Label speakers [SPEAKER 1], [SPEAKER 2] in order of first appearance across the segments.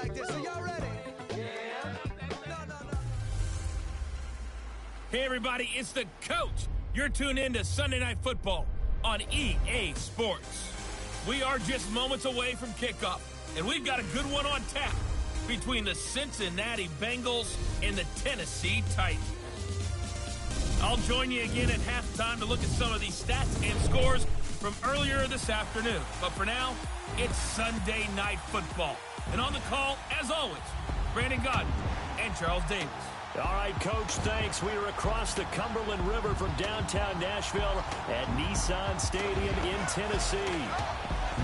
[SPEAKER 1] like this. Are y'all ready? Yeah. No.
[SPEAKER 2] Hey, everybody, it's the coach. You're tuned in to Sunday Night Football on EA Sports. We are just moments away from kickoff, and we've got a good one on tap between the Cincinnati Bengals and the Tennessee Titans. I'll join you again at halftime to look at some of these stats and scores from earlier this afternoon. But for now, it's Sunday Night Football. And on the call, as always, Brandon Godden and Charles Davis.
[SPEAKER 3] All right, Coach, thanks. We are across the Cumberland River from downtown Nashville at Nissan Stadium in Tennessee.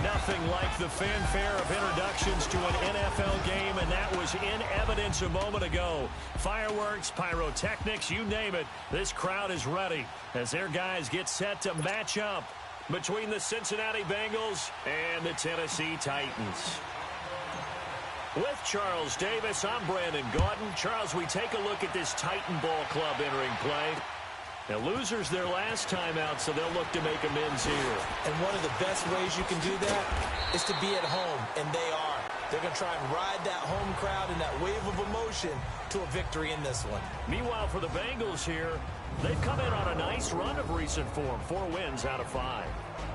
[SPEAKER 3] Nothing like the fanfare of introductions to an NFL game, and that was in evidence a moment ago. Fireworks, pyrotechnics, you name it. This crowd is ready as their guys get set to match up between the Cincinnati Bengals and the Tennessee Titans. With Charles Davis, I'm Brandon Gaudin. Charles, we take a look at this Titan Ball Club entering play. Now, losers their last time out, so they'll look to make amends here.
[SPEAKER 4] And one of the best ways you can do that is to be at home, and they are. They're going to try and ride that home crowd and that wave of emotion to a victory in this one.
[SPEAKER 3] Meanwhile, for the Bengals here, they've come in on a nice run of recent form, 4 wins out of 5.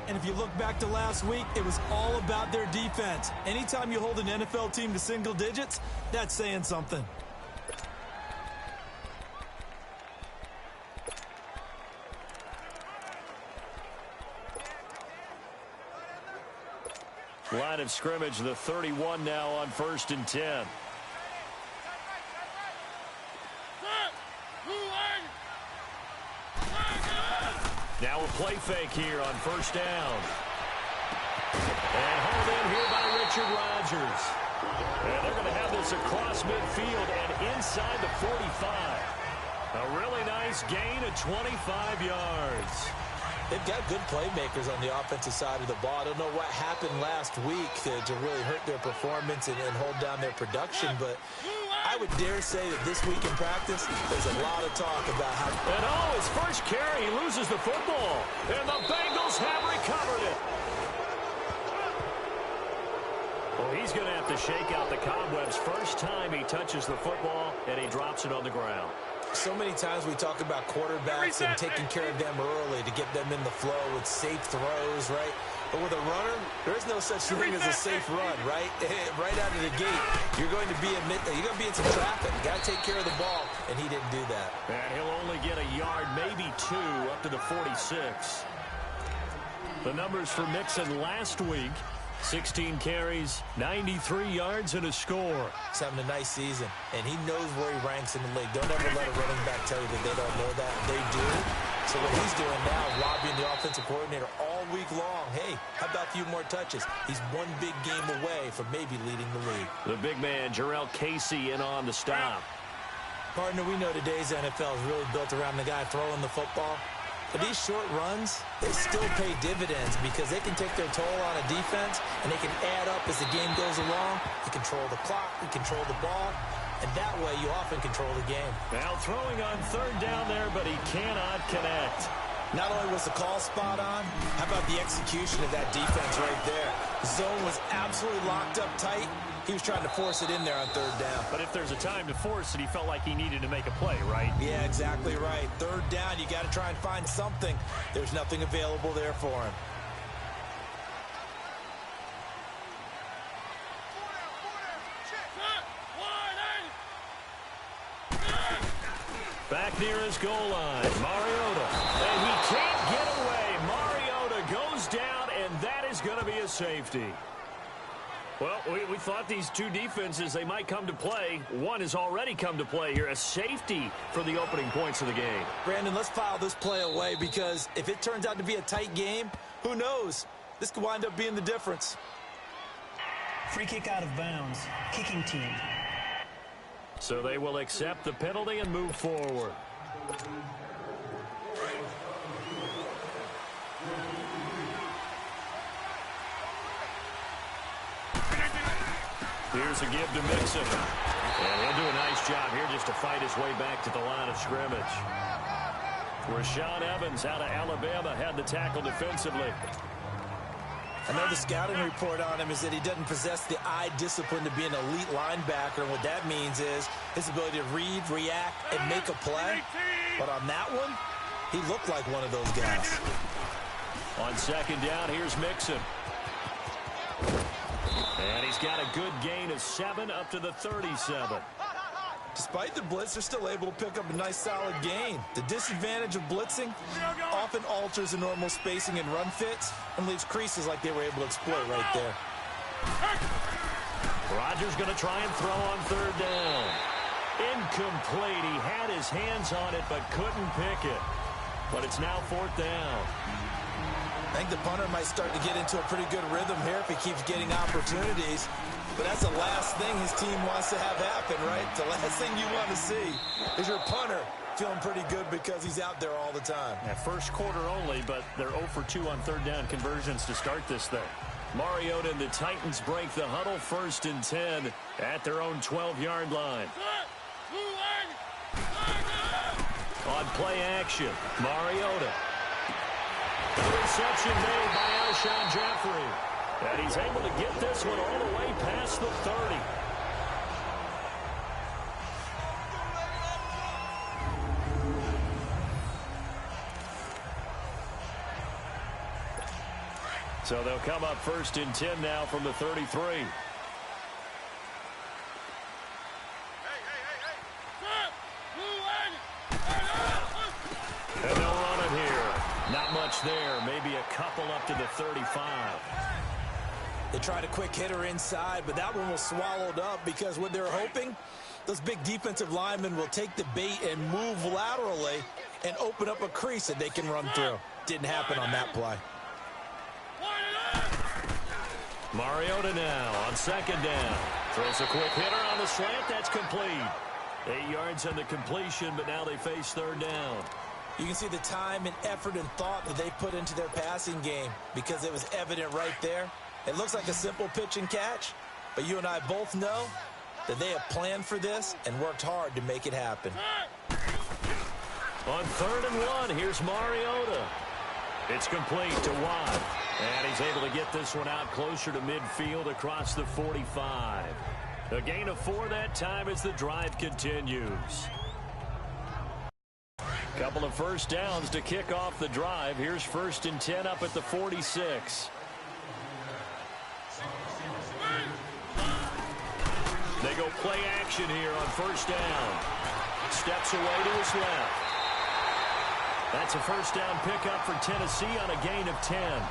[SPEAKER 4] And if you look back to last week, it was all about their defense. Anytime you hold an NFL team to single digits, that's saying something.
[SPEAKER 3] Line of scrimmage, the 31 now on 1st and 10. Now a play fake here on 1st down. And hauled in here by Richard Rodgers. And they're going to have this across midfield and inside the 45. A really nice gain of 25 yards.
[SPEAKER 4] They've got good playmakers on the offensive side of the ball. I don't know what happened last week to really hurt their performance and hold down their production, but I would dare say that this week in practice, there's a lot of talk about how...
[SPEAKER 3] And his first carry, he loses the football. And the Bengals have recovered it. Well, he's going to have to shake out the cobwebs first time he touches the football, and he drops it on the ground.
[SPEAKER 4] So many times we talk about quarterbacks and taking care of them early to get them in the flow with safe throws, right? But with a runner, there's no such thing as a safe run, right? Right out of the gate, you're going to be in some traffic. You got to take care of the ball, and he didn't do that.
[SPEAKER 3] And he'll only get a yard, maybe 2, up to the 46. The numbers for Mixon last week. 16 carries, 93 yards, and a score.
[SPEAKER 4] He's having a nice season, and he knows where he ranks in the league. Don't ever let a running back tell you that they don't know that. They do. So what he's doing now, lobbying the offensive coordinator all week long. Hey, how about a few more touches? He's one big game away from maybe leading the league.
[SPEAKER 3] The big man, Jarrell Casey, in on the stop.
[SPEAKER 4] Partner, we know today's NFL is really built around the guy throwing the football. But these short runs, they still pay dividends because they can take their toll on a defense, and they can add up as the game goes along. You control the clock, you control the ball, and that way you often control the game.
[SPEAKER 3] Now throwing on 3rd down there, but he cannot connect.
[SPEAKER 4] Not only was the call spot on, how about the execution of that defense right there? The zone was absolutely locked up tight. He was trying to force it in there on 3rd down.
[SPEAKER 3] But if there's a time to force it, he felt like he needed to make a play, right?
[SPEAKER 4] Yeah, exactly right. 3rd down, you got to try and find something. There's nothing available there for him.
[SPEAKER 3] Back near his goal line, Mariota. And he can't get away. Mariota goes down, and that is going to be a safety. Well, we thought these two defenses, they might come to play. One has already come to play here, a safety for the opening points of the game.
[SPEAKER 4] Brandon, let's file this play away because if it turns out to be a tight game, who knows? This could wind up being the difference.
[SPEAKER 5] Free kick out of bounds. Kicking team.
[SPEAKER 3] So they will accept the penalty and move forward. Here's a give to Mixon. And he'll do a nice job here just to fight his way back to the line of scrimmage. Rashaan Evans out of Alabama had the tackle defensively.
[SPEAKER 4] I know the scouting report on him is that he doesn't possess the eye discipline to be an elite linebacker. And what that means is his ability to read, react, and make a play. But on that one, he looked like one of those guys.
[SPEAKER 3] On second down, here's Mixon. And he's got a good gain of 7 up to the 37.
[SPEAKER 4] Despite the blitz, they're still able to pick up a nice solid gain. The disadvantage of blitzing often alters the normal spacing and run fits and leaves creases like they were able to exploit right there.
[SPEAKER 3] Rodgers going to try and throw on third down. Incomplete. He had his hands on it but couldn't pick it. But it's now fourth down.
[SPEAKER 4] I think the punter might start to get into a pretty good rhythm here if he keeps getting opportunities. But that's the last thing his team wants to have happen, right? The last thing you want to see is your punter feeling pretty good because he's out there all the time.
[SPEAKER 3] Yeah, first quarter only, but they're 0 for 2 on third down conversions to start this thing. Mariota and the Titans break the huddle, 1st and 10 at their own 12-yard line. On play action, Mariota. Reception made by Alshon Jeffrey. And he's able to get this one all the way past the 30. So they'll come up 1st and 10 now from the 33. And they'll run it here. Not much there. Maybe a couple up to the 35.
[SPEAKER 4] They tried a quick hitter inside, but that one was swallowed up because what they're hoping, those big defensive linemen will take the bait and move laterally and open up a crease that they can run through. Didn't happen on that play.
[SPEAKER 3] Mariota now on second down. Throws a quick hitter on the slant. That's complete. 8 yards on the completion, but now they face third down.
[SPEAKER 4] You can see the time and effort and thought that they put into their passing game because it was evident right there. It looks like a simple pitch and catch, but you and I both know that they have planned for this and worked hard to make it happen.
[SPEAKER 3] On 3rd and 1, here's Mariota. It's complete to Watt, and he's able to get this one out closer to midfield across the 45. A gain of 4 that time as the drive continues. Couple of first downs to kick off the drive. Here's 1st and 10 up at the 46. They go play action here on 1st down. Steps away to his left. That's a 1st down pickup for Tennessee on a gain of 10.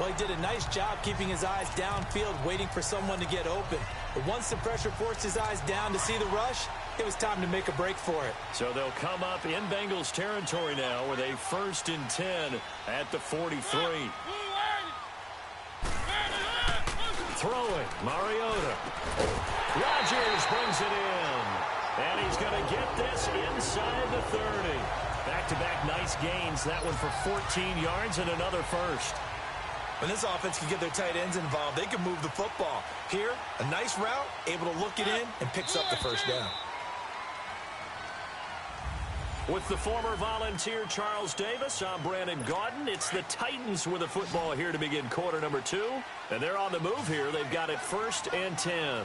[SPEAKER 4] Well, he did a nice job keeping his eyes downfield, waiting for someone to get open. But once the pressure forced his eyes down to see the rush, it was time to make a break for it.
[SPEAKER 3] So they'll come up in Bengals territory now with a 1st and 10 at the 43. Throwing, Mariota. Rodgers brings it in. And he's going to get this inside the 30. Back-to-back nice gains. That one for 14 yards and another first.
[SPEAKER 4] When this offense can get their tight ends involved, they can move the football. Here, a nice route, able to look it in, and picks up the 1st down.
[SPEAKER 3] With the former Volunteer Charles Davis, I'm Brandon Gaudin. It's the Titans with the football here to begin quarter number 2. And they're on the move here. They've got it 1st and 10.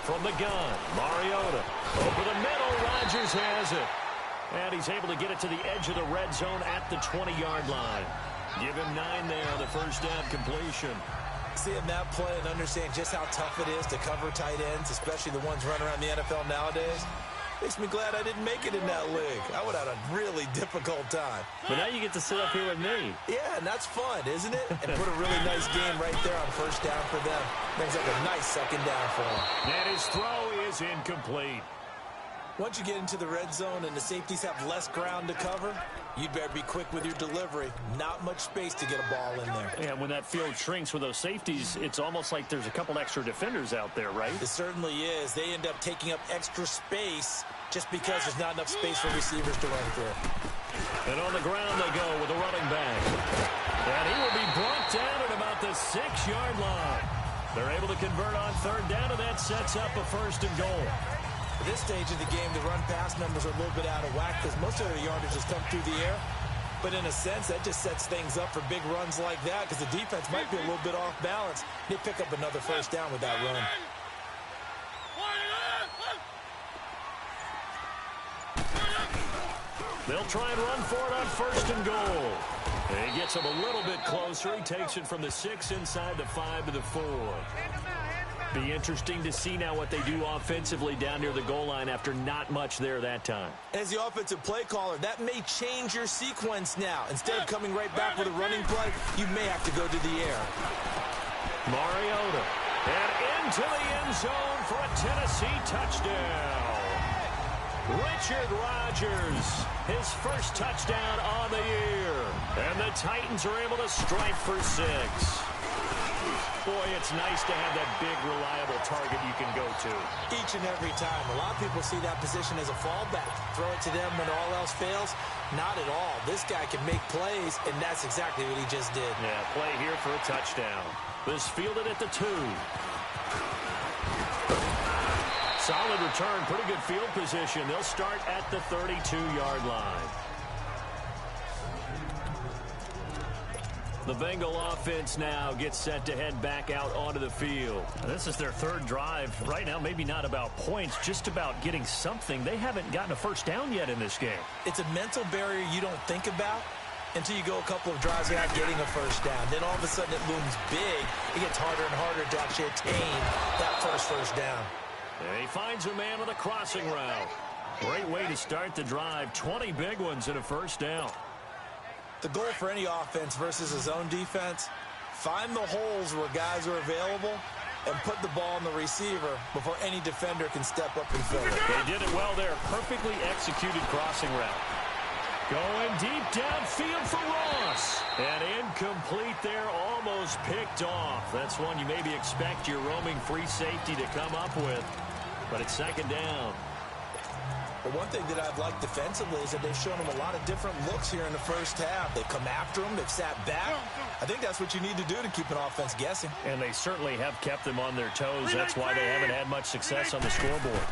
[SPEAKER 3] From the gun, Mariota. Over the middle, Rodgers has it. And he's able to get it to the edge of the red zone at the 20-yard line. Give him 9 there on the 1st down completion.
[SPEAKER 4] Seeing that play and understand just how tough it is to cover tight ends, especially the ones running around the NFL nowadays, makes me glad I didn't make it in that league. I would have had a really difficult time.
[SPEAKER 3] But now you get to sit up here with me.
[SPEAKER 4] Yeah, and that's fun, isn't it? And put a really nice game right there on 1st down for them. Brings up a nice 2nd down for them.
[SPEAKER 3] And his throw is incomplete.
[SPEAKER 4] Once you get into the red zone and the safeties have less ground to cover, you better be quick with your delivery. Not much space to get a ball in there.
[SPEAKER 3] And when that field shrinks with those safeties, it's almost like there's a couple extra defenders out there, right?
[SPEAKER 4] It certainly is. They end up taking up extra space just because there's not enough space for receivers to run through.
[SPEAKER 3] And on the ground they go with a running back. And he will be brought down at about the 6-yard line. They're able to convert on 3rd down, and that sets up a 1st and goal.
[SPEAKER 4] At this stage of the game, the run-pass numbers are a little bit out of whack because most of their yardage has come through the air. But in a sense, that just sets things up for big runs like that because the defense might be a little bit off balance. They pick up another first down with that run.
[SPEAKER 3] They'll try and run for it on 1st and goal. And he gets him a little bit closer. He takes it from the 6 inside the 5 to the 4. Be interesting to see now what they do offensively down near the goal line after not much there that time.
[SPEAKER 4] As the offensive play caller, that may change your sequence now. Instead of coming right back with a running play, you may have to go to the air.
[SPEAKER 3] Mariota. And into the end zone for a Tennessee touchdown. Richard Rodgers, his first touchdown on the year. And the Titans are able to strike for 6. Boy, it's nice to have that big, reliable target you can go to.
[SPEAKER 4] Each and every time. A lot of people see that position as a fallback. Throw it to them when all else fails. Not at all. This guy can make plays, and that's exactly what he just did.
[SPEAKER 3] Yeah, play here for a touchdown. This fielded at the 2. Solid return, pretty good field position. They'll start at the 32-yard line. The Bengal offense now gets set to head back out onto the field.
[SPEAKER 6] This is their 3rd drive. Right now, maybe not about points, just about getting something. They haven't gotten a first down yet in this game.
[SPEAKER 4] It's a mental barrier you don't think about until you go a couple of drives without getting a first down. Then all of a sudden it looms big. It gets harder and harder to actually attain that first down.
[SPEAKER 3] And he finds a man with a crossing route.
[SPEAKER 6] Great way to start the drive. 20 big ones and a first down.
[SPEAKER 4] The goal for any offense versus his own defense, find the holes where guys are available and put the ball on the receiver before any defender can step up and fill it.
[SPEAKER 3] They did it well there. Perfectly executed crossing route.
[SPEAKER 6] Going deep downfield for Ross.
[SPEAKER 3] And incomplete there, almost picked off. That's one you maybe expect your roaming free safety to come up with. But it's 2nd down.
[SPEAKER 4] But one thing that I've liked defensively is that they've shown him a lot of different looks here in the first half. They've come after him. They've sat back. I think that's what you need to do to keep an offense guessing.
[SPEAKER 6] And they certainly have kept them on their toes. That's why they haven't had much success on the scoreboard.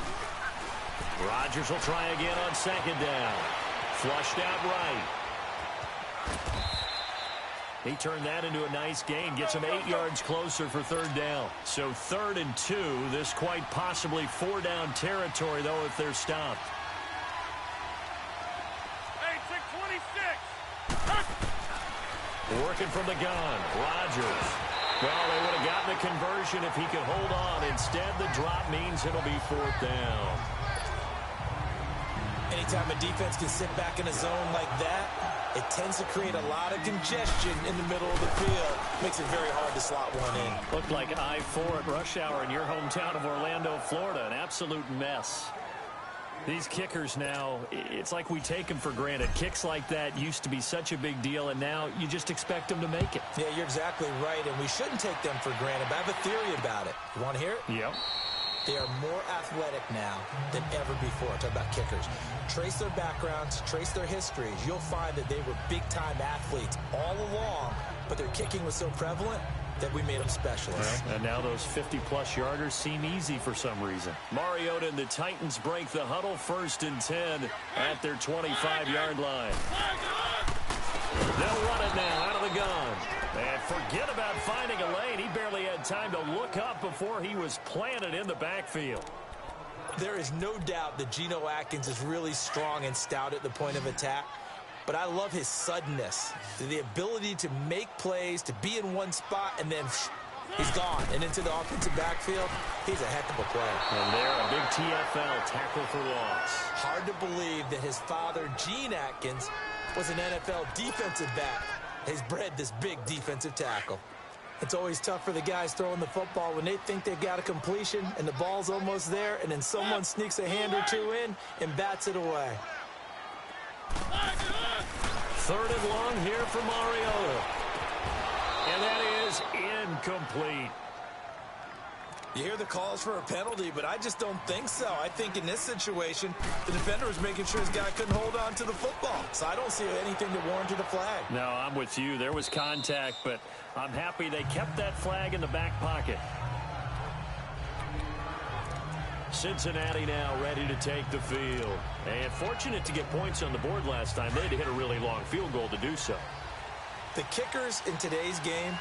[SPEAKER 3] Rodgers will try again on 2nd down. Flushed out right. He turned that into a nice gain. Gets him 8 yards closer for 3rd down. So 3rd and 2. This quite possibly 4-down territory, though, if they're stopped. Working from the gun. Rodgers. Well, they would have gotten the conversion if he could hold on. Instead, the drop means it'll be 4th down.
[SPEAKER 4] Anytime a defense can sit back in a zone like that, it tends to create a lot of congestion in the middle of the field. Makes it very hard to slot one in.
[SPEAKER 6] Looked like I-4 at rush hour in your hometown of Orlando, Florida. An absolute mess. These kickers now, it's like we take them for granted. Kicks like that used to be such a big deal, and now you just expect them to make it.
[SPEAKER 4] Yeah, you're exactly right, and we shouldn't take them for granted. But I have a theory about it. You want to hear it?
[SPEAKER 6] Yep.
[SPEAKER 4] They are more athletic now than ever before. Talk about kickers. Trace their backgrounds, trace their histories. You'll find that they were big-time athletes all along, but their kicking was so prevalent that we made them specialists.
[SPEAKER 6] Well, and now those 50-plus yarders seem easy for some reason.
[SPEAKER 3] Mariota and the Titans break the huddle 1st and 10 at their 25-yard line. They'll run it now out of the gun. And forget about finding a lane. He barely had time to look up before he was planted in the backfield.
[SPEAKER 4] There is no doubt that Geno Atkins is really strong and stout at the point of attack. But I love his suddenness, the ability to make plays, to be in one spot, and then he's gone. And into the offensive backfield, he's a heck of a player.
[SPEAKER 3] And there, a big TFL tackle for loss.
[SPEAKER 4] Hard to believe that his father, Gene Atkins, was an NFL defensive back. He's bred this big defensive tackle. It's always tough for the guys throwing the football when they think they've got a completion and the ball's almost there, and then someone sneaks a hand or two in and bats it away.
[SPEAKER 3] 3rd and long here for Mariota. And that is incomplete.
[SPEAKER 4] You hear the calls for a penalty, but I just don't think so. I think in this situation, the defender was making sure his guy couldn't hold on to the football. So I don't see anything that warranted a flag.
[SPEAKER 6] No, I'm with you. There was contact, but I'm happy they kept that flag in the back pocket.
[SPEAKER 3] Cincinnati now ready to take the field. And fortunate to get points on the board last time. They had to hit a really long field goal to do so.
[SPEAKER 4] The kickers in today's game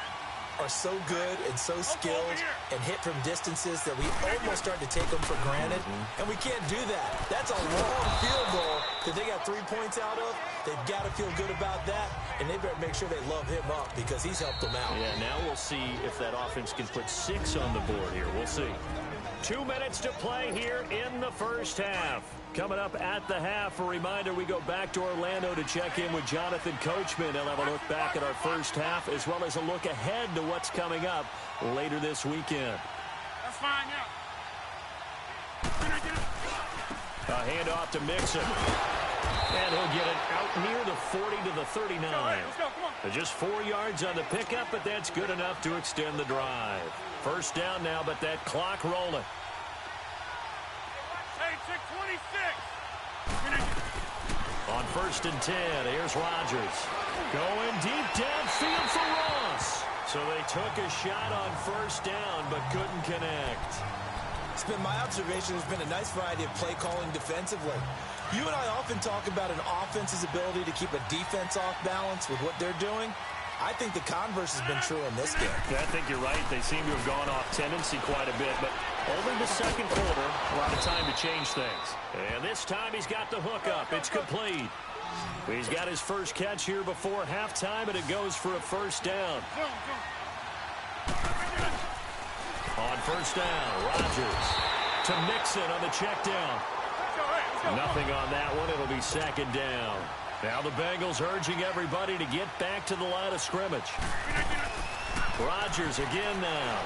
[SPEAKER 4] are so good and so skilled and hit from distances that we almost start to take them for granted. And we can't do that. That's a long field goal that they got 3 points out of. They've got to feel good about that, and they better make sure they love him up because he's helped them out.
[SPEAKER 3] Yeah, now we'll see if that offense can put 6 on the board here. We'll see. 2 minutes to play here in the first half. Coming up at the half, a reminder, we go back to Orlando to check in with Jonathan Coachman. He'll have a look back at our first half as well as a look ahead to what's coming up later this weekend.
[SPEAKER 2] That's fine, yeah.
[SPEAKER 3] A handoff to Mixon. And he'll get it out near the 40 to the 39.
[SPEAKER 2] Let's go, come on.
[SPEAKER 3] Just 4 yards on the pickup, but that's good enough to extend the drive. First down now, but that clock rolling.
[SPEAKER 2] Hey, 626.
[SPEAKER 3] On 1st and 10, here's Rodgers. Going deep downfield for Ross. So they took a shot on first down, but couldn't connect.
[SPEAKER 4] It's been my observation there's been a nice variety of play calling defensively. You and I often talk about an offense's ability to keep a defense off balance with what they're doing. I think the converse has been true in this game.
[SPEAKER 3] Yeah, I think you're right. They seem to have gone off tendency quite a bit, but only the second quarter, a lot of time to change things. And this time he's got the hook up. It's complete. He's got his first catch here before halftime, and it goes for a first down. On first down, Rodgers to Mixon on the check down. Nothing on that one. It'll be second down. Now the Bengals urging everybody to get back to the line of scrimmage. Rodgers again now.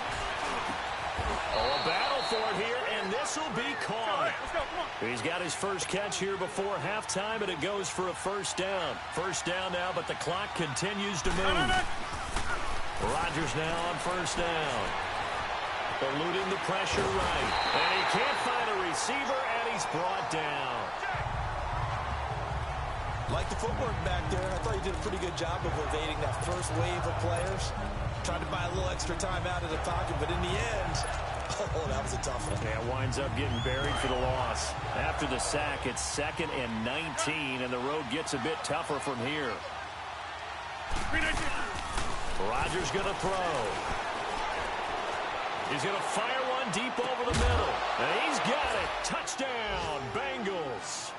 [SPEAKER 3] Oh, a battle for it here, and this will be caught. He's got his first catch here before halftime, and it goes for a first down. First down now, but the clock continues to move. Rodgers now on first down. Eluding the pressure right. And he can't find a receiver, and he's brought down.
[SPEAKER 4] Like the footwork back there, I thought you did a pretty good job of evading that first wave of players. Tried to buy a little extra time out of the pocket, but in the end, oh, that was a tough one.
[SPEAKER 3] Yeah, winds up getting buried for the loss. After the sack, it's 2nd and 19, and the road gets a bit tougher from here. Rodgers going to throw. He's going to fire one deep over the middle. And he's got it. Touchdown, Bengals.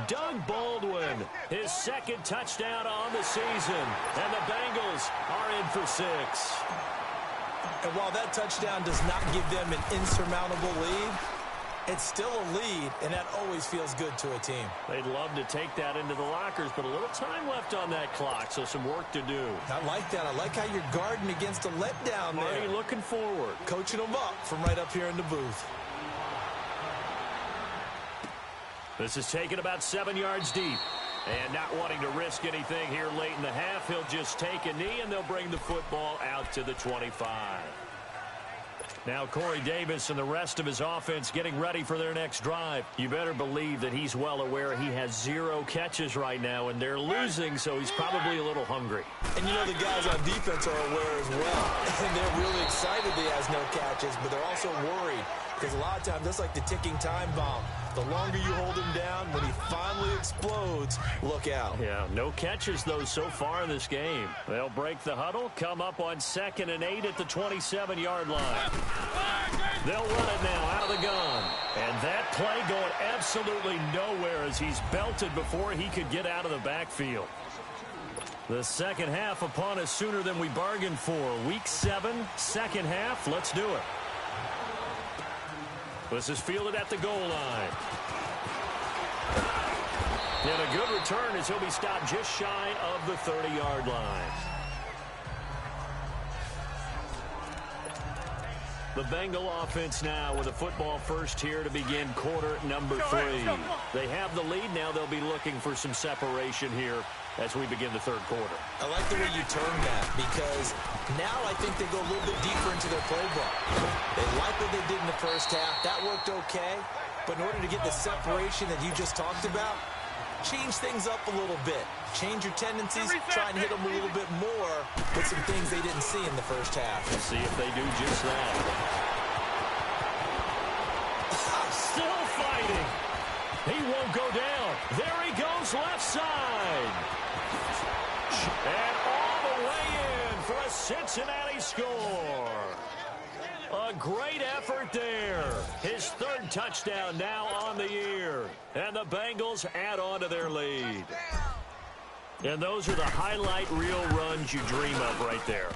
[SPEAKER 3] Doug Baldwin, his 2nd touchdown on the season. And the Bengals are in for 6.
[SPEAKER 4] And while that touchdown does not give them an insurmountable lead, it's still a lead, and that always feels good to a team.
[SPEAKER 3] They'd love to take that into the lockers, but a little time left on that clock, so some work to do.
[SPEAKER 4] I like that. I like how you're guarding against a letdown there.
[SPEAKER 3] Already looking forward.
[SPEAKER 4] Coaching them up from right up here in the booth.
[SPEAKER 3] This is taken about 7 yards deep. And not wanting to risk anything here late in the half, he'll just take a knee, and they'll bring the football out to the 25. Now Corey Davis and the rest of his offense getting ready for their next drive. You better believe that he's well aware he has 0 catches right now, and they're losing, so he's probably a little hungry.
[SPEAKER 4] And you know the guys on defense are aware as well. And they're really excited that he has no catches, but they're also worried. Because a lot of times, that's like the ticking time bomb. The longer you hold him down, when he finally explodes, look out.
[SPEAKER 3] Yeah, no catches, though, so far in this game. They'll break the huddle, come up on 2nd and 8 at the 27-yard line. They'll run it now out of the gun. And that play going absolutely nowhere as he's belted before he could get out of the backfield. The second half upon us sooner than we bargained for. Week 7, second half. Let's do it. This is fielded at the goal line. And a good return as he'll be stopped just shy of the 30-yard line. The Bengal offense now with a football first here to begin quarter number 3. They have the lead. Now they'll be looking for some separation here as we begin the third quarter.
[SPEAKER 4] I like the way you term that because now I think they go a little bit deeper into their playbook. They like what they did in the first half. That worked okay. But in order to get the separation that you just talked about, change things up a little bit. Change your tendencies, try and hit them a little bit more with some things they didn't see in the first half.
[SPEAKER 3] Let's see if they do just that. There he goes left side. And all the way in for a Cincinnati score. A great effort there. His third touchdown now on the year. And the Bengals add on to their lead. And those are the highlight reel runs you dream of right there.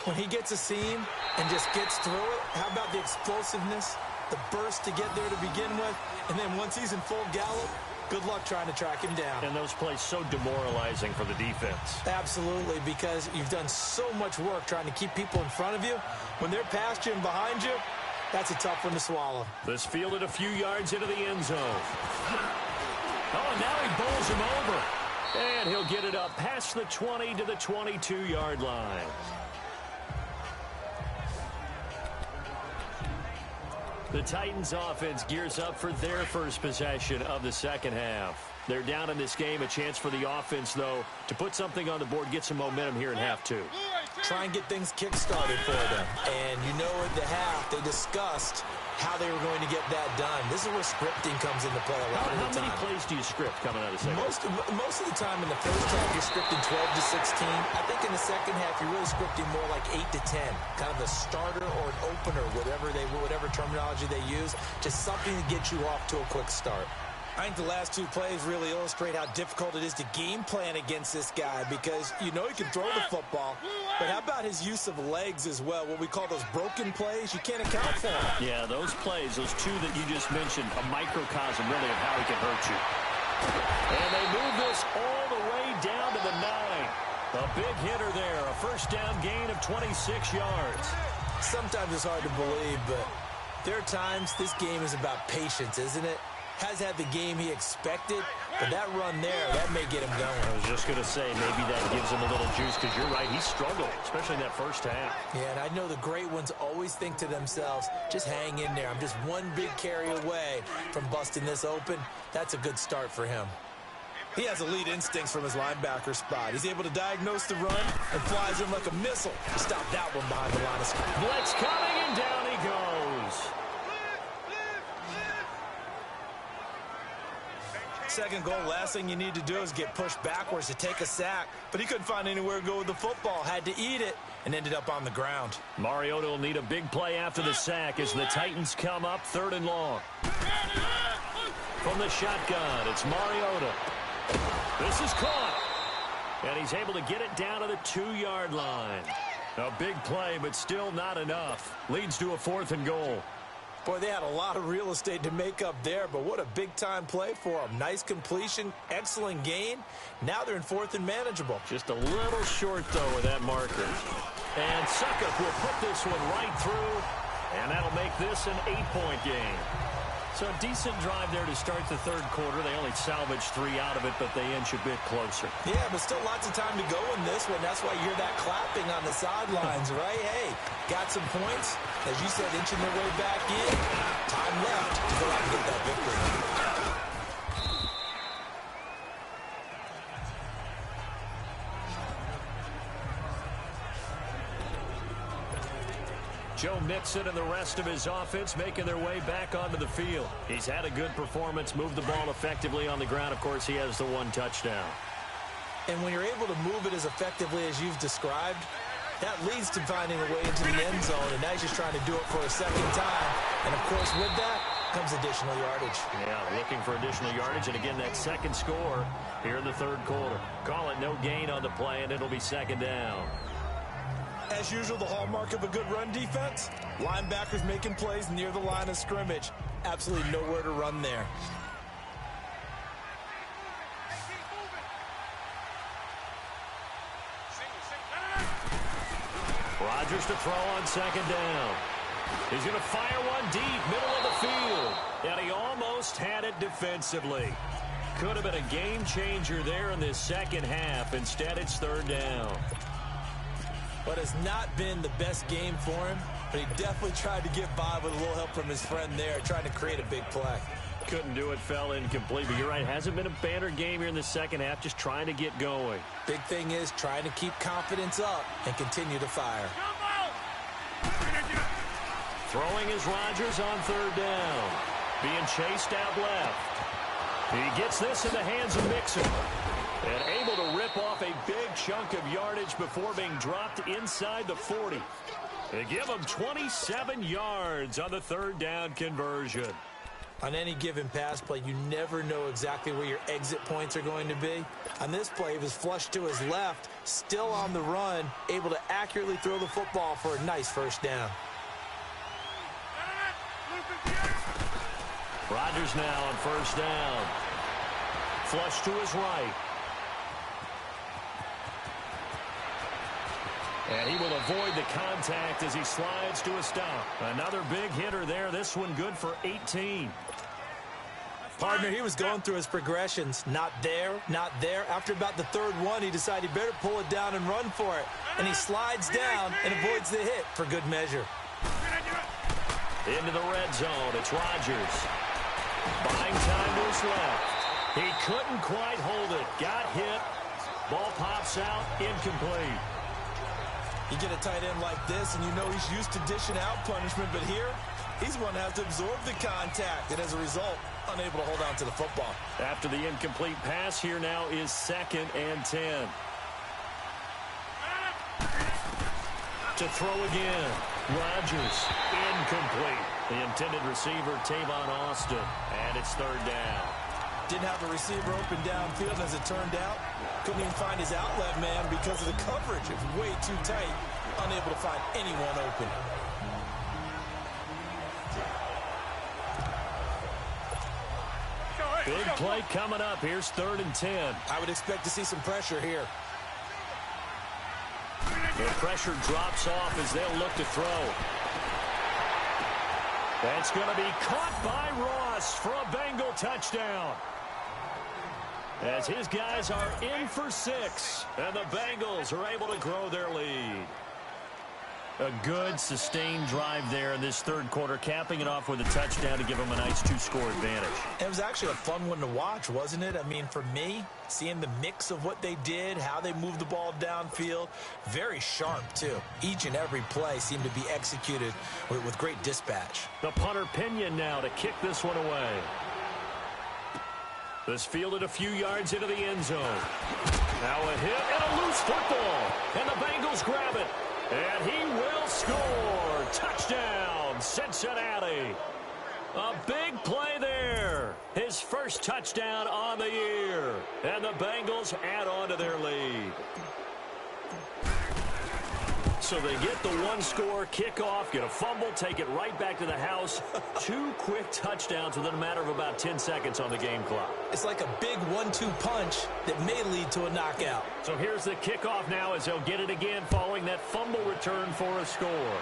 [SPEAKER 4] When he gets a seam and just gets through it, how about the explosiveness, the burst to get there to begin with, and then once he's in full gallop, good luck trying to track him down.
[SPEAKER 3] And those plays so demoralizing for the defense.
[SPEAKER 4] Absolutely, because you've done so much work trying to keep people in front of you. When they're past you and behind you, that's a tough one to swallow.
[SPEAKER 3] This fielded a few yards into the end zone. Oh, and now he bowls him over. And he'll get it up past the 20 to the 22-yard line. The Titans offense gears up for their first possession of the second half. They're down in this game. A chance for the offense, though, to put something on the board, get some momentum here in half two.
[SPEAKER 4] Try and get things kick-started for them. And you know at the half, they discussed how they were going to get that done. This is where scripting comes into play a lot of the time.
[SPEAKER 3] How many plays do you script coming out of the second half?
[SPEAKER 4] Most of the time in the first half, you're scripting 12 to 16. I think in the second half, you're really scripting more like 8 to 10. Kind of a starter or an opener, whatever terminology they use. Just something to get you off to a quick start. I think the last two plays really illustrate how difficult it is to game plan against this guy because you know he can throw the football, but how about his use of legs as well, what we call those broken plays? You can't account for them.
[SPEAKER 3] Yeah, those plays, those two that you just mentioned, a microcosm really of how he can hurt you. And they move this all the way down to the 9. A big hitter there, a first down gain of 26 yards.
[SPEAKER 4] Sometimes it's hard to believe, but there are times this game is about patience, isn't it? Has had the game he expected, but that run there, that may get him going.
[SPEAKER 3] I was just going to say, maybe that gives him a little juice, because you're right, he struggled, especially in that first half.
[SPEAKER 4] Yeah, and I know the great ones always think to themselves, just hang in there. I'm just one big carry away from busting this open. That's a good start for him. He has elite instincts from his linebacker spot. He's able to diagnose the run and flies in like a missile to stop that one behind the line of scrimmage.
[SPEAKER 3] Blitz coming, and down he goes.
[SPEAKER 4] Second goal, last thing you need to do is get pushed backwards to take a sack. But he couldn't find anywhere to go with the football. Had to eat it and ended up on the ground.
[SPEAKER 3] Mariota will need a big play after the sack as the Titans come up 3rd and long. From the shotgun, it's Mariota. This is caught. And he's able to get it down to the 2-yard line. A big play, but still not enough. Leads to a 4th and goal.
[SPEAKER 4] Boy, they had a lot of real estate to make up there, but what a big-time play for them. Nice completion, excellent gain. Now they're in 4th and manageable.
[SPEAKER 3] Just a little short, though, with that marker. And Suckup will put this one right through, and that'll make this an 8-point game. So a decent drive there to start the 3rd quarter. They only salvaged 3 out of it, but they inch a bit closer.
[SPEAKER 4] Yeah, but still lots of time to go in this one. That's why you hear that clapping on the sidelines, right? Hey, got some points. As you said, inching their way back in. Time left to go out and get that victory.
[SPEAKER 3] Joe Mixon and the rest of his offense making their way back onto the field. He's had a good performance, moved the ball effectively on the ground. Of course, he has the 1 touchdown.
[SPEAKER 4] And when you're able to move it as effectively as you've described, that leads to finding a way into the end zone, and now he's just trying to do it for a second time. And, of course, with that comes additional yardage.
[SPEAKER 3] Yeah, looking for additional yardage, and again, that second score here in the 3rd quarter. Call it no gain on the play, and it'll be 2nd down.
[SPEAKER 4] As usual, the hallmark of a good run defense, linebackers making plays near the line of scrimmage. Absolutely nowhere to run there.
[SPEAKER 3] Rodgers to throw on 2nd down. He's going to fire one deep, middle of the field. And he almost had it defensively. Could have been a game changer there in this second half. Instead, it's 3rd down.
[SPEAKER 4] But it's not been the best game for him, but he definitely tried to get by with a little help from his friend there, trying to create a big play.
[SPEAKER 3] Couldn't do it, fell incomplete, but you're right, hasn't been a banner game here in the second half, just trying to get going.
[SPEAKER 4] Big thing is trying to keep confidence up and continue to fire.
[SPEAKER 3] Throwing is Rodgers on 3rd down. Being chased out left. He gets this in the hands of Mixon. And able to rip off a big chunk of yardage before being dropped inside the 40. They give him 27 yards on the third down conversion.
[SPEAKER 4] On any given pass play, you never know exactly where your exit points are going to be. On this play, he was flushed to his left, still on the run, able to accurately throw the football for a nice first down.
[SPEAKER 3] Rodgers now on first down. Flush to his right. And he will avoid the contact as he slides to a stop. Another big hitter there. This one good for 18.
[SPEAKER 4] Partner, he was going through his progressions. Not there, not there. After about the third one, he decided he better pull it down and run for it. And he slides down and avoids the hit for good measure.
[SPEAKER 3] Into the red zone. It's Rodgers. Buying time to his left. He couldn't quite hold it. Got hit. Ball pops out. Incomplete.
[SPEAKER 4] You get a tight end like this, and you know he's used to dishing out punishment, but here, he's one that has to absorb the contact, and as a result, unable to hold on to the football.
[SPEAKER 3] After the incomplete pass, here now is 2nd and 10. To throw again. Rodgers, incomplete. The intended receiver, Tavon Austin, and it's third down.
[SPEAKER 4] Didn't have the receiver open downfield, as it turned out. Couldn't even find his outlet man because of the coverage. It was way too tight. Unable to find anyone open.
[SPEAKER 3] Big play coming up. Here's 3rd and 10.
[SPEAKER 4] I would expect to see some pressure here.
[SPEAKER 3] The pressure drops off as they'll look to throw. That's going to be caught by Ross for a Bengal touchdown. As his guys are in for 6, and the Bengals are able to grow their lead. A good, sustained drive there in this third quarter, capping it off with a touchdown to give them a nice 2-score advantage.
[SPEAKER 4] It was actually a fun one to watch, wasn't it? I mean, for me, seeing the mix of what they did, how they moved the ball downfield, very sharp, too. Each and every play seemed to be executed with great dispatch.
[SPEAKER 3] The punter Pinion now to kick this one away. This fielded a few yards into the end zone. Now a hit and a loose football. And the Bengals grab it. And he will score. Touchdown, Cincinnati. A big play there. His first touchdown on the year. And the Bengals add on to their lead. So they get the 1-score kickoff, get a fumble, take it right back to the house. 2 quick touchdowns within a matter of about 10 seconds on the game clock.
[SPEAKER 4] It's like a big 1-2 punch that may lead to a knockout.
[SPEAKER 3] So here's the kickoff now as they'll get it again following that fumble return for a score.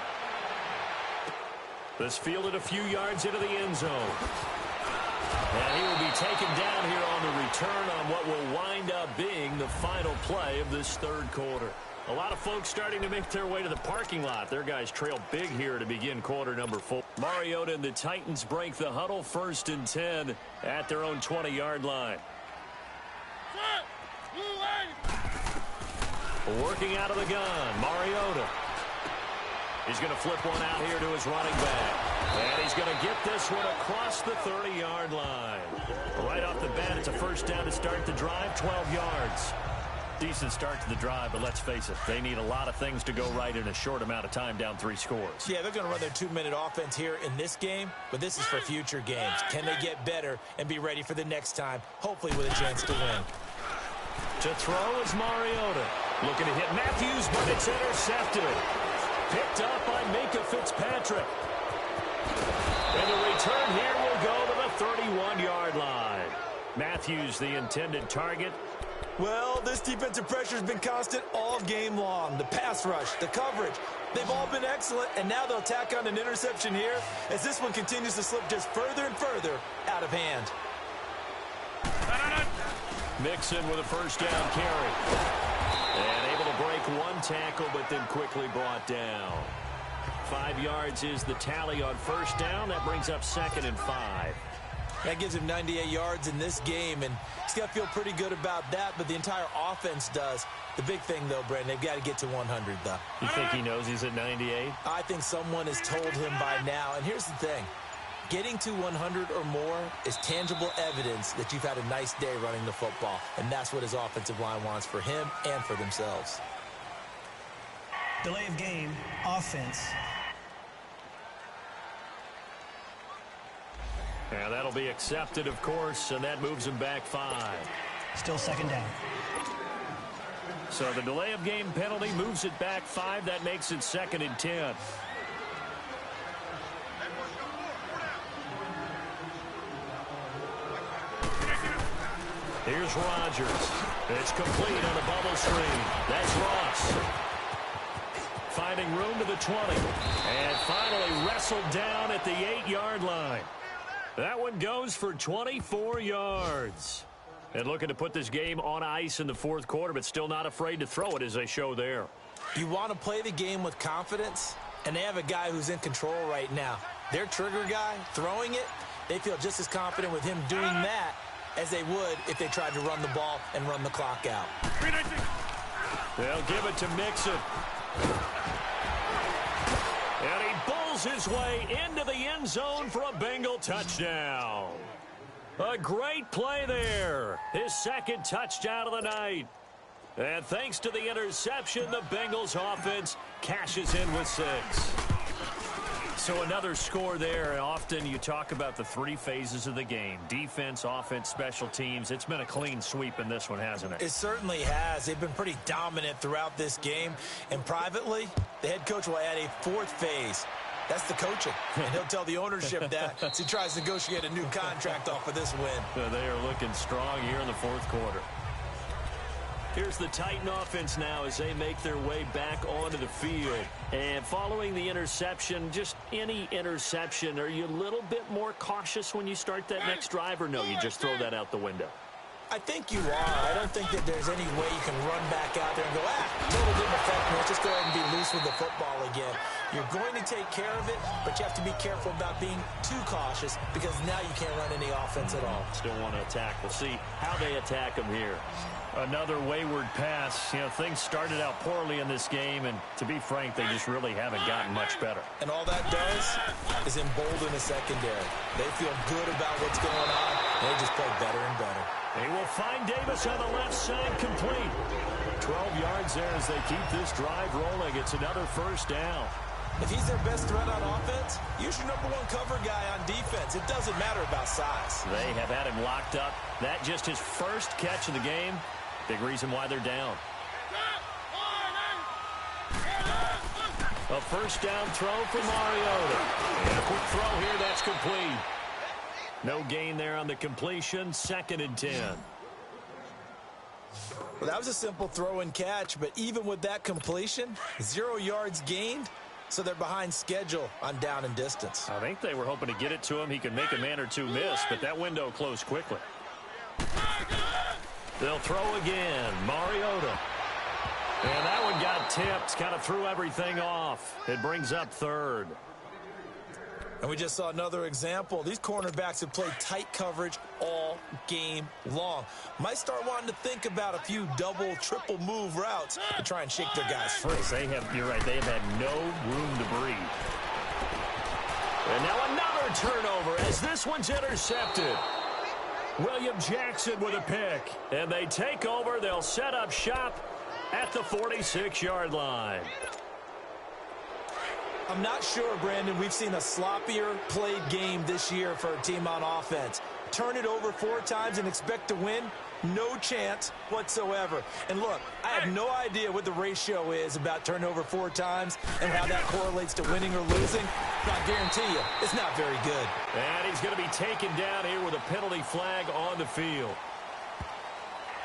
[SPEAKER 3] This fielded a few yards into the end zone. And he will be taken down here on the return on what will wind up being the final play of this third quarter. A lot of folks starting to make their way to the parking lot. Their guys trail big here to begin quarter number 4. Mariota and the Titans break the huddle, 1st and 10 at their own 20-yard line. Working out of the gun, Mariota. He's going to flip one out here to his running back. And he's going to get this one across the 30-yard line. Right off the bat, it's a first down to start the drive, 12 yards. Decent start to the drive, but let's face it, they need a lot of things to go right in a short amount of time, down 3 scores.
[SPEAKER 4] Yeah, they're going to run their 2-minute offense here in this game, but this is for future games. Can they get better and be ready for the next time, hopefully with a chance to win?
[SPEAKER 3] To throw is Mariota. Looking to hit Matthews, but it's intercepted. Picked up by Minka Fitzpatrick. And the return here will go to the 31-yard line. Matthews, the intended target.
[SPEAKER 4] Well, this defensive pressure has been constant all game long. The pass rush, the coverage, they've all been excellent, and now they'll tack on an interception here as this one continues to slip just further and further out of hand.
[SPEAKER 3] Mixon with a first down carry. And able to break 1 tackle, but then quickly brought down. 5 yards is the tally on first down. That brings up 2nd and 5.
[SPEAKER 4] That gives him 98 yards in this game, and he's got to feel pretty good about that, but the entire offense does. The big thing, though, Brandon, they've got to get to 100, though.
[SPEAKER 3] You think he knows he's at 98?
[SPEAKER 4] I think someone has told him by now, and here's the thing. Getting to 100 or more is tangible evidence that you've had a nice day running the football, and that's what his offensive line wants for him and for themselves.
[SPEAKER 5] Delay of game, offense.
[SPEAKER 3] Yeah, that'll be accepted, of course, and that moves him back 5.
[SPEAKER 5] Still second down.
[SPEAKER 3] So the delay of game penalty moves it back 5. That makes it 2nd and 10. Here's Rodgers. It's complete on a bubble screen. That's Ross. Finding room to the 20. And finally wrestled down at the 8-yard line. That one goes for 24 yards. And looking to put this game on ice in the 4th quarter, but still not afraid to throw it as they show there.
[SPEAKER 4] You want to play the game with confidence, and they have a guy who's in control right now. Their trigger guy, throwing it, they feel just as confident with him doing that as they would if they tried to run the ball and run the clock out.
[SPEAKER 3] They'll give it to Mixon. And he bulls his way into the end zone for a Bengal touchdown. A great play there. His 2nd touchdown of the night. And thanks to the interception, the Bengals offense cashes in with 6. So another score there. Often you talk about the 3 phases of the game. Defense, offense, special teams. It's been a clean sweep in this one, hasn't it?
[SPEAKER 4] It certainly has. They've been pretty dominant throughout this game. And privately, the head coach will add a 4th phase. That's the coaching. And he'll tell the ownership that as he tries to negotiate a new contract off of this win.
[SPEAKER 3] They are looking strong here in the 4th quarter. Here's the Titan offense now as they make their way back onto the field. And following the interception, just any interception, are you a little bit more cautious when you start that next drive, or no, you just throw that out the window?
[SPEAKER 4] I think you are. I don't think that there's any way you can run back out there and go, total didn't affect me. Let's just go ahead and be loose with the football again. You're going to take care of it, but you have to be careful about being too cautious because now you can't run any offense at all.
[SPEAKER 3] Still want to attack. We'll see how they attack them here. Another wayward pass. You know, things started out poorly in this game, and to be frank, they just really haven't gotten much better.
[SPEAKER 4] And all that does is embolden the secondary. They feel good about what's going on, and they just play better and better.
[SPEAKER 3] They will find Davis on the left side, complete. 12 yards there as they keep this drive rolling. It's another 1st down.
[SPEAKER 4] If he's their best threat on offense, use your #1 cover guy on defense. It doesn't matter about size.
[SPEAKER 3] They have had him locked up. That just his 1st catch of the game. Big reason why they're down. A 1st down throw for Mariota. And a quick throw here, that's complete. No gain there on the completion, 2nd and 10.
[SPEAKER 4] Well, that was a simple throw and catch, but even with that completion, 0 yards gained, so they're behind schedule on down and distance.
[SPEAKER 3] I think they were hoping to get it to him. He could make a man or 2 miss, but that window closed quickly. They'll throw again. Mariota. And that one got tipped. Kind of threw everything off. It brings up 3rd.
[SPEAKER 4] And we just saw another example. These cornerbacks have played tight coverage all game long. Might start wanting to think about a few double, triple move routes to try and shake their guys free.
[SPEAKER 3] You're right, they have had no room to breathe. And now another turnover as this one's intercepted. William Jackson with a pick. And they take over. They'll set up shop at the 46-yard line.
[SPEAKER 4] I'm not sure, Brandon, we've seen a sloppier played game this year for a team on offense. Turn it over 4 times and expect to win? No chance whatsoever. And look, I have no idea what the ratio is about turnover 4 times and how that correlates to winning or losing. But I guarantee you, it's not very good.
[SPEAKER 3] And he's going to be taken down here with a penalty flag on the field.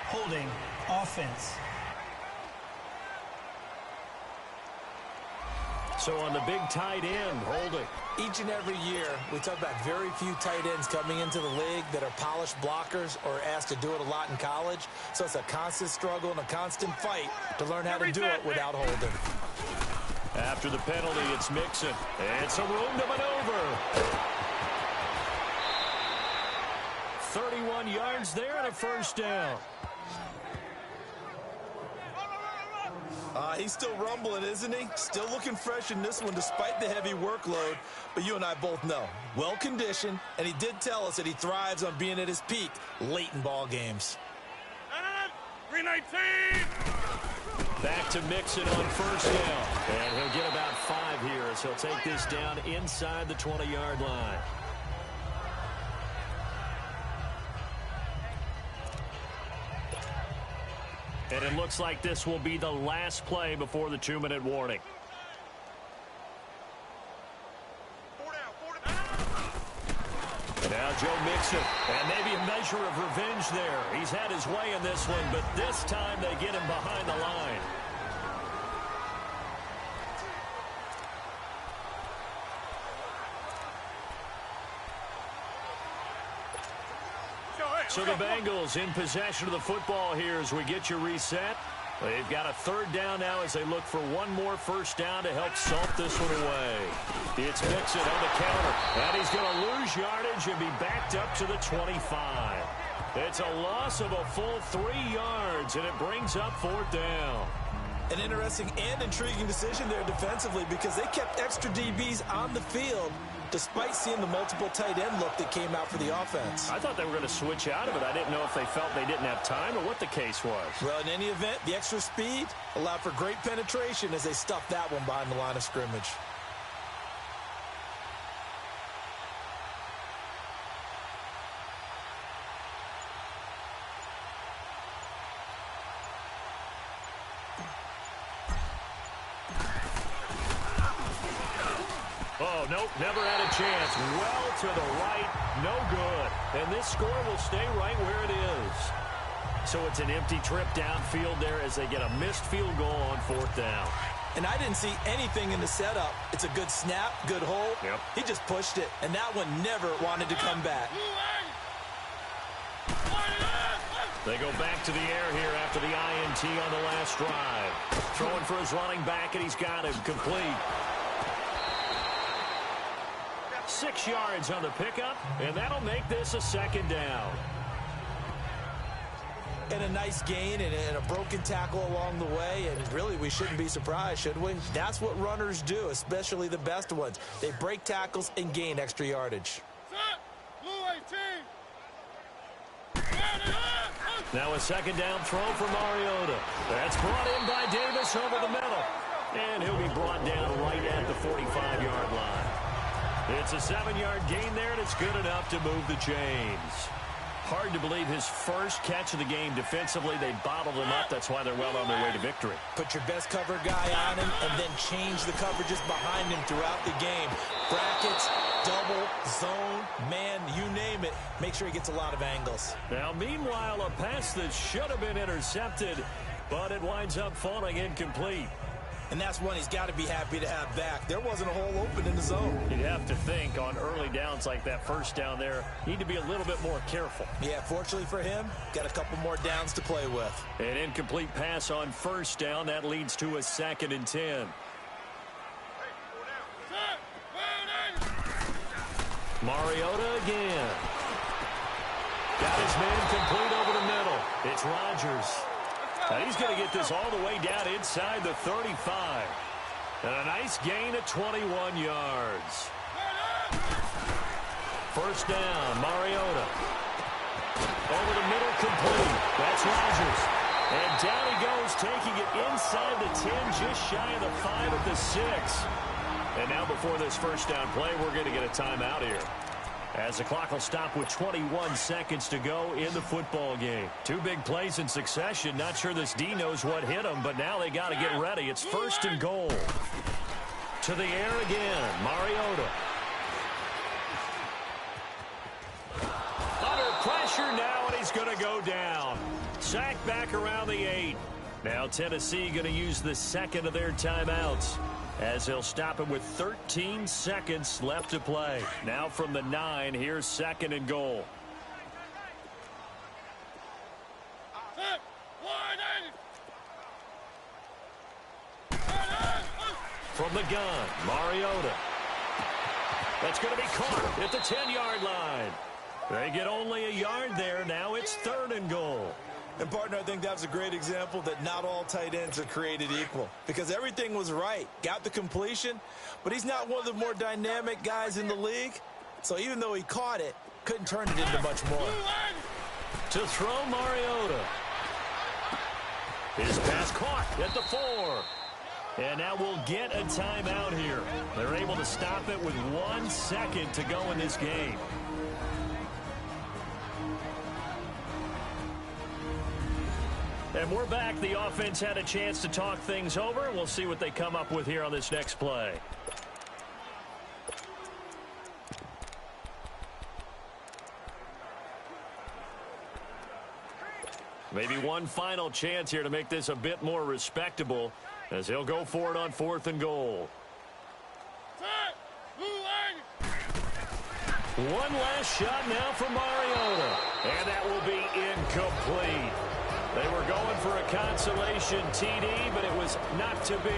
[SPEAKER 5] Holding, offense.
[SPEAKER 3] So on the big tight end, holding.
[SPEAKER 4] Each and every year, we talk about very few tight ends coming into the league that are polished blockers or asked to do it a lot in college. So it's a constant struggle and a constant fight to learn how to do it without holding.
[SPEAKER 3] After the penalty, it's Mixon. It's a room to maneuver. 31 yards there and a 1st down.
[SPEAKER 4] He's still rumbling, isn't he? Still looking fresh in this one despite the heavy workload. But you and I both know, well-conditioned, and he did tell us that he thrives on being at his peak late in ball games.
[SPEAKER 2] 319!
[SPEAKER 3] Back to Mixon on first down. And he'll get about 5 here as he'll take this down inside the 20-yard line. And it looks like this will be the last play before the 2-minute warning. And now Joe Mixon. And maybe a measure of revenge there. He's had his way in this one, but this time they get him behind the line. So the Bengals in possession of the football here as we get you reset. They've got a 3rd down now as they look for one more first down to help salt this one away. It's Mixon on the counter, and he's going to lose yardage and be backed up to the 25. It's a loss of a full 3 yards, and it brings up 4th down.
[SPEAKER 4] An interesting and intriguing decision there defensively because they kept extra DBs on the field despite seeing the multiple tight end look that came out for the offense.
[SPEAKER 3] I thought they were going to switch out of it. I didn't know if they felt they didn't have time or what the case was.
[SPEAKER 4] Well, in any event, the extra speed allowed for great penetration as they stuffed that one behind the line of scrimmage.
[SPEAKER 3] Oh, nope, never had a chance. Well to the right, no good. And this score will stay right where it is. So it's an empty trip downfield there as they get a missed field goal on 4th down.
[SPEAKER 4] And I didn't see anything in the setup. It's a good snap, good hold.
[SPEAKER 3] Yep.
[SPEAKER 4] He just pushed it, and that one never wanted to come back.
[SPEAKER 3] They go back to the air here after the INT on the last drive. Throwing for his running back, and he's got him complete. 6 yards on the pickup, and that'll make this a 2nd down.
[SPEAKER 4] And a nice gain and a broken tackle along the way, and really we shouldn't be surprised, should we? That's what runners do, especially the best ones. They break tackles and gain extra yardage.
[SPEAKER 3] Now a 2nd down throw for Mariota. That's brought in by Davis over the middle. And he'll be brought down right at the 45-yard line. It's a 7-yard gain there, and it's good enough to move the chains. Hard to believe his first catch of the game defensively. They bottled him up. That's why they're well on their way to victory.
[SPEAKER 4] Put your best cover guy on him and then change the coverages behind him throughout the game. Brackets, double, zone, man, you name it. Make sure he gets a lot of angles.
[SPEAKER 3] Now, meanwhile, a pass that should have been intercepted, but it winds up falling incomplete.
[SPEAKER 4] And that's one he's got to be happy to have back. There wasn't a hole open in the zone.
[SPEAKER 3] You'd have to think on early downs like that first down there, need to be a little bit more careful.
[SPEAKER 4] Yeah, fortunately for him, got a couple more downs to play with.
[SPEAKER 3] An incomplete pass on first down. That leads to a 2nd and 10. Mariota again. Got his man complete over the middle. It's Rodgers. Now he's going to get this all the way down inside the 35. And a nice gain of 21 yards. First down, Mariota. Over the middle, complete. That's Rodgers. And down he goes, taking it inside the 10, just shy of the 5 at the 6. And now before this first down play, we're going to get a timeout here, as the clock will stop with 21 seconds to go in the football game. 2 big plays in succession. Not sure this D knows what hit them, but now they got to get ready. It's 1st and goal. To the air again, Mariota. Under pressure now, and he's going to go down. Sacked back around the 8. Now Tennessee going to use the 2nd of their timeouts, as they'll stop him with 13 seconds left to play. Now from the 9, here's 2nd and goal. From the gun, Mariota. That's going to be caught at the 10-yard line. They get only a yard there. Now it's 3rd and goal.
[SPEAKER 4] And, partner, I think that's a great example that not all tight ends are created equal because everything was right. Got the completion, but he's not one of the more dynamic guys in the league. So even though he caught it, couldn't turn it into much more.
[SPEAKER 3] To throw, Mariota. His pass caught at the 4. And now we'll get a timeout here. They're able to stop it with 1 second to go in this game. And we're back. The offense had a chance to talk things over. We'll see what they come up with here on this next play. Maybe one final chance here to make this a bit more respectable as he'll go for it on 4th and goal. One last shot now for Mariota. And that will be incomplete. They were going for a consolation TD, but it was not to be.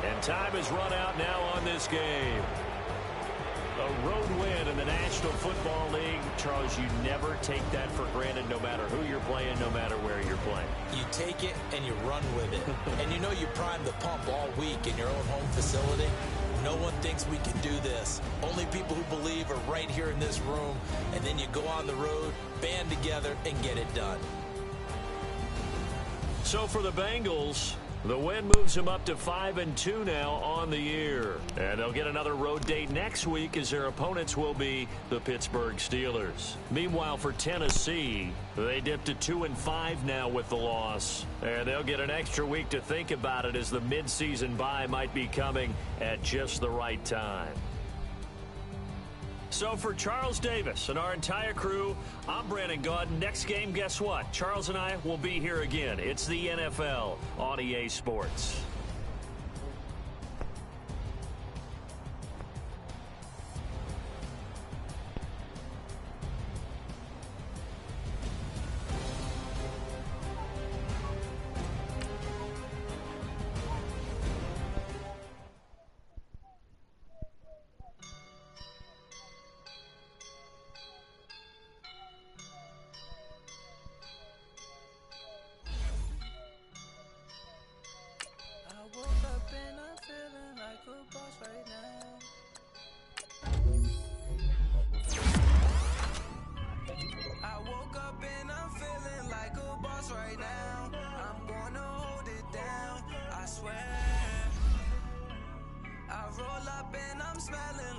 [SPEAKER 3] And time has run out now on this game. A road win in the National Football League. Charles, you never take that for granted no matter who you're playing, no matter where you're playing.
[SPEAKER 4] You take it and you run with it. And you know you prime the pump all week in your own home facility. No one thinks we can do this. Only people who believe are right here in this room. And then you go on the road, band together, and get it done.
[SPEAKER 3] So for the Bengals, the win moves them up to 5-2 now on the year. And they'll get another road date next week as their opponents will be the Pittsburgh Steelers. Meanwhile, for Tennessee, they dipped to 2-5 now with the loss. And they'll get an extra week to think about it as the midseason bye might be coming at just the right time. So for Charles Davis and our entire crew, I'm Brandon Gaudin. Next game, guess what? Charles and I will be here again. It's the NFL on EA Sports.
[SPEAKER 1] Smelling